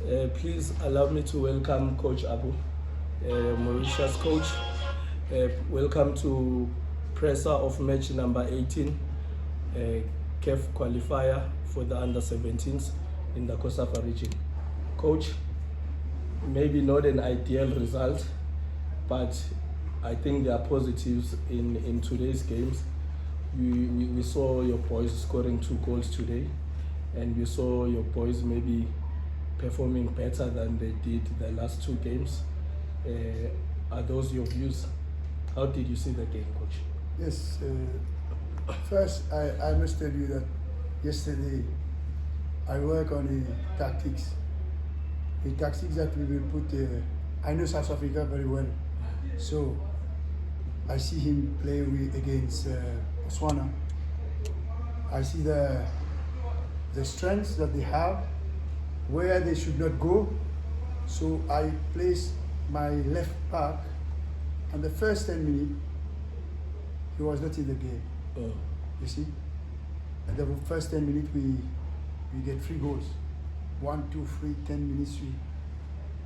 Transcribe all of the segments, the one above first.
Please allow me to welcome Coach Aboo, Mauritius coach. Welcome to presser of match number 18, CAF qualifier for the under-17s in the COSAFA region. Coach, maybe not an ideal result, but I think there are positives in today's games. We saw your boys scoring 2 goals today, and we saw your boys maybe performing better than they did the last 2 games. Are those your views? How did you see the game, Coach? Yes, first I must tell you that yesterday I work on the tactics that we will put. I know South Africa very well, so I see him play against Botswana. I see the strengths that they have, where they should not go. So I place my left back, and the first 10 minutes he was not in the game. You see, and the first 10 minutes we get 3 goals, 1, 2, 3, 10 minutes 3.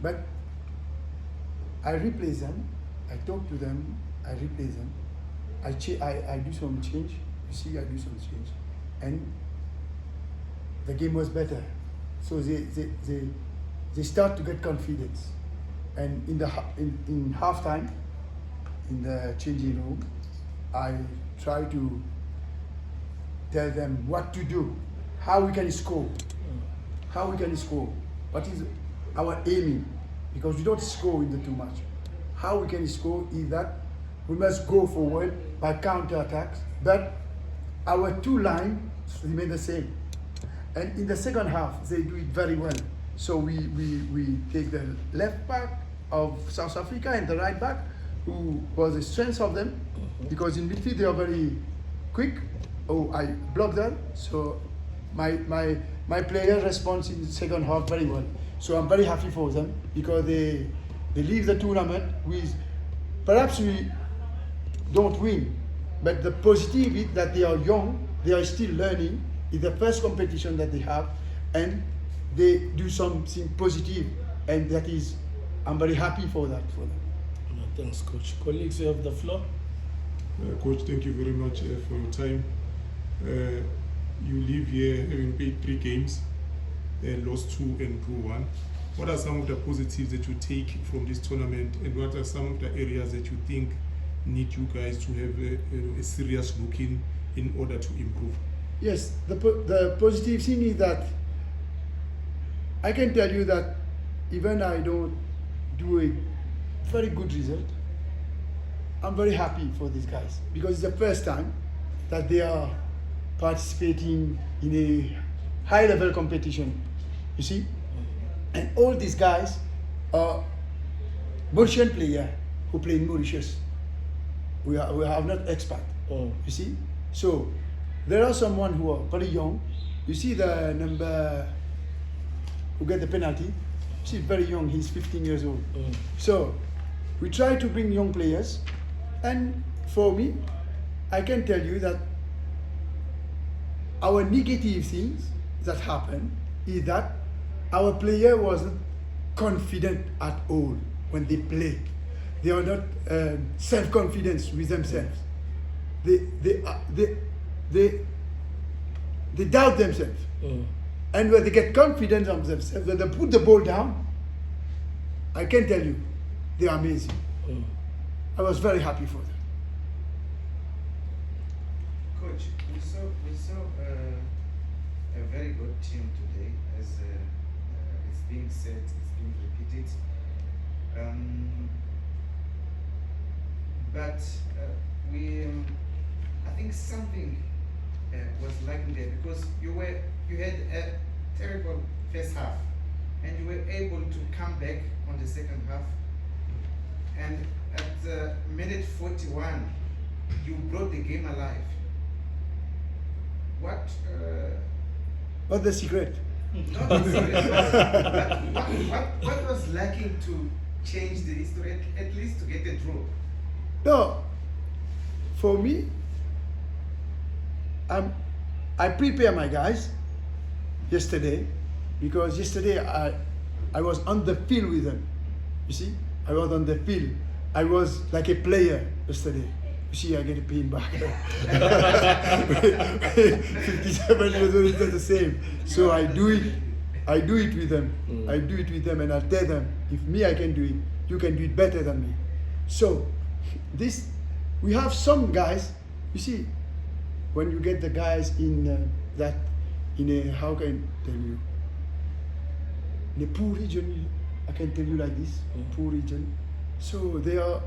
But I replace them. I talk to them. I replace them. I do some change. You see, I do some change, and the game was better. So they start to get confidence, and in halftime, in the changing room, I try to tell them what to do, how we can score, what is our aiming, because we don't score in the too much. How we can score is that we must go forward by counter attacks, but our 2 lines remain the same. And in the second half, they do it very well. So we take the left back of South Africa and the right back, who was the strength of them, because in midfield they are very quick. Oh, I block them. So my player responds in the second half very well. So I'm very happy for them, because they leave the tournament with, perhaps we don't win, but the positive is that they are young, they are still learning. It's the first competition that they have, and they do something positive, and that is, I'm very happy for that for them. Thanks, Coach. Colleagues, you have the floor. Coach, thank you very much for your time. You live here having played 3 games, lost 2 and drew 1. What are some of the positives that you take from this tournament, and what are some of the areas that you think need you guys to have a serious look in order to improve? Yes, the positive thing is that I can tell you that even I don't do a very good result, I'm very happy for these guys, because it's the first time that they are participating in a high-level competition, you see? And all these guys are Mauritian players who play in Mauritius. We have not expat, you see? So there are someone who are very young. You see the number who get the penalty? She's very young, he's 15 years old. So we try to bring young players, and for me, I can tell you that our negative things that happen is that our player wasn't confident at all when they play. They are not self-confident with themselves. They doubt themselves. And when they get confident of themselves, when they put the ball down, I can tell you, they are amazing. I was very happy for them. Coach, we saw a very good team today, as it's being said, it's being repeated. But I think something was lacking there, because you had a terrible first half, and you were able to come back on the second half, and at minute 41 you brought the game alive. What's the secret? Not the secret, but what was lacking to change the history, at least to get a draw? No, for me, I prepare my guys yesterday, because yesterday I was on the field with them. You see, I was on the field. I was like a player yesterday. You see, I get a pain back. 57 years old is not the same. So I do it with them. I do it with them, and I tell them, if me I can do it, you can do it better than me. So we have some guys. You see, when you get the guys in how can I tell you, in a poor region, I can tell you like this, poor region. So they are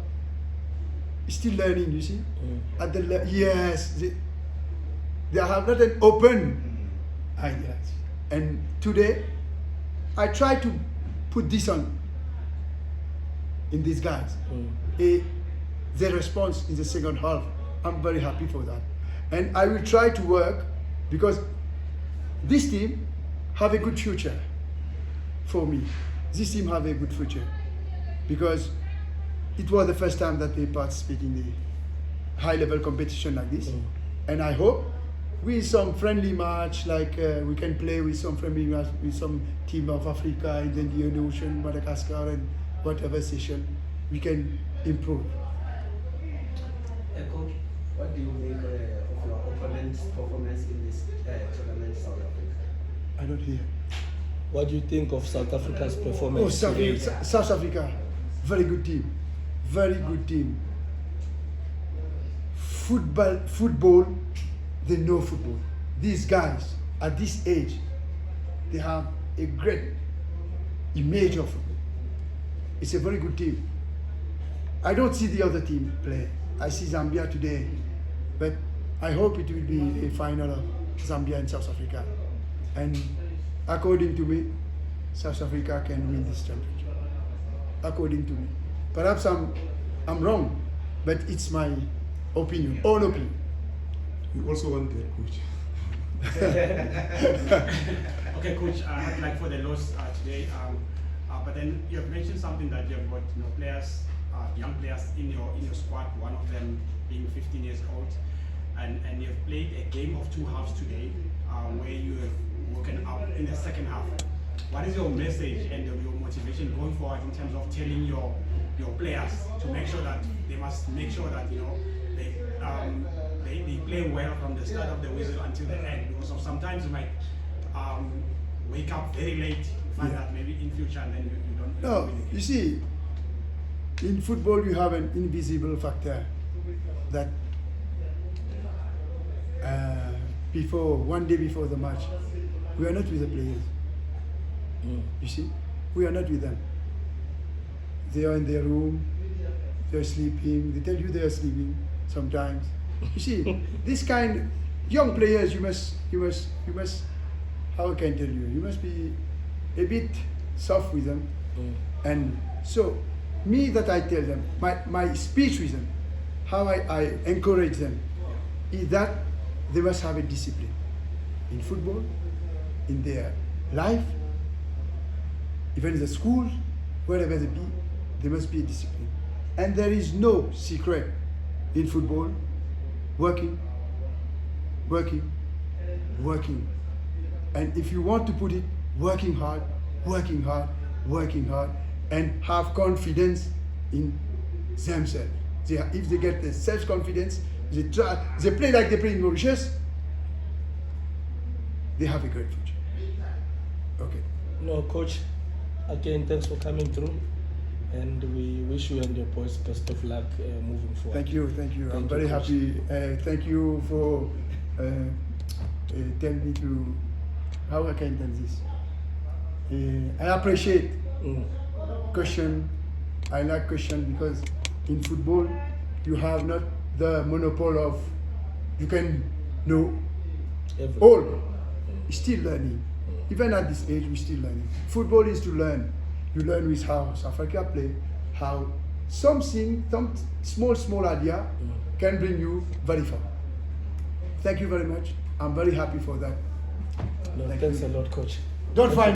still learning, you see. At the yes, they have not an open ideas. And today, I try to put this on in these guys. Their response in the second half, I'm very happy for that. And I will try to work, because this team have a good future for me. This team have a good future, because it was the first time that they participate in the high-level competition like this. And I hope with some friendly match, like we can play with some friendly match with some team of Africa, Indian Ocean, Madagascar, and whatever session, we can improve. Coach, what do you make of your opponent's performance in this tournament, South Africa? I don't hear. What do you think of South Africa's performance today? South Africa, very good team. Very good team. Football, they know football. These guys, at this age, they have a great image of football. It's a very good team. I don't see the other team play. I see Zambia today, but I hope it will be a final of Zambia and South Africa. And according to me, South Africa can win this championship. According to me. Perhaps I'm wrong, but it's my opinion, all opinion. We also want that, coach. Okay, coach. Like for the loss today, but then you have mentioned something that you have got players, young players in your squad. One of them being 15 years old, and you have played a game of two halves today, where you have woken up in the second half. What is your message and your motivation going forward in terms of telling your players to make sure that they must make sure that they play well from the start of the whistle until the end? Because sometimes you might wake up very late, find that maybe in future, and then you don't. No, you see, in football you have an invisible factor that one day before the match, we are not with the players. You see, we are not with them. They are in their room, they are sleeping, they tell you they are sleeping sometimes. You see, this kind, young players, you must, how can I tell you, you must be a bit soft with them. And so, me that I tell them, my speech with them, how I encourage them, is that they must have a discipline. In football, in their life, even in the school, wherever they be, there must be a discipline. And there is no secret in football. Working. And if you want to put it, working hard, and have confidence in themselves. If they get the self-confidence, they play like they play in Mauritius, they have a great future. Okay. No, Coach, again, thanks for coming through. And we wish you and your boys best of luck moving forward. Thank you. I'm very happy. Thank you for telling me to how I can tell this. I appreciate question. I like question because in football you have not the monopoly of you can know all. Still learning. Even at this age, we're still learning. Football is to learn. You learn with how South Africa play, how some small idea can bring you very far. Thank you very much. I'm very happy for that. No, thanks a lot, Coach. Don't find